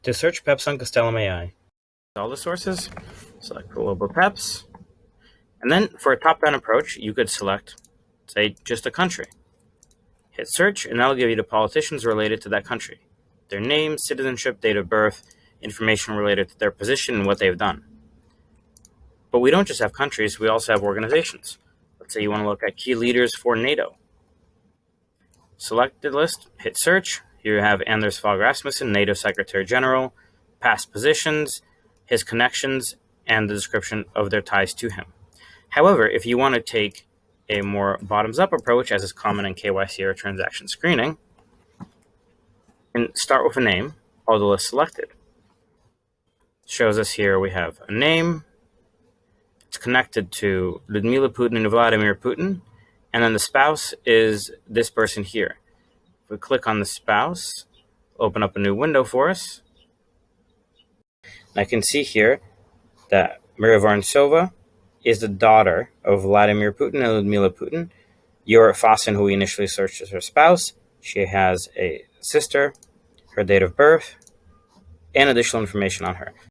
To search PEPs on Castellum.AI, all the sources, select global PEPs, and then for a top-down approach, you could select, say, just a country. Hit search, and that'll give you the politicians related to that country, their name, citizenship, date of birth, information related to their position and what they've done. But we don't just have countries, we also have organizations. Let's say you want to look at key leaders for NATO. Select the list, hit search. Here you have Anders Fogh Rasmussen, NATO Secretary General, past positions, his connections, and the description of their ties to him. However, if you want to take a more bottoms-up approach, as is common in KYC or transaction screening, and start with a name, all the lists selected. Shows us here we have a name, it's connected to Lyudmila Putin and Vladimir Putin, and then the spouse is this person here. If we click on the spouse, open up a new window for us. I can see here that Maria Vorontsova is the daughter of Vladimir Putin and Lyudmila Putin. Yura Fasin, who we initially searched as her spouse, she has a sister, her date of birth, and additional information on her.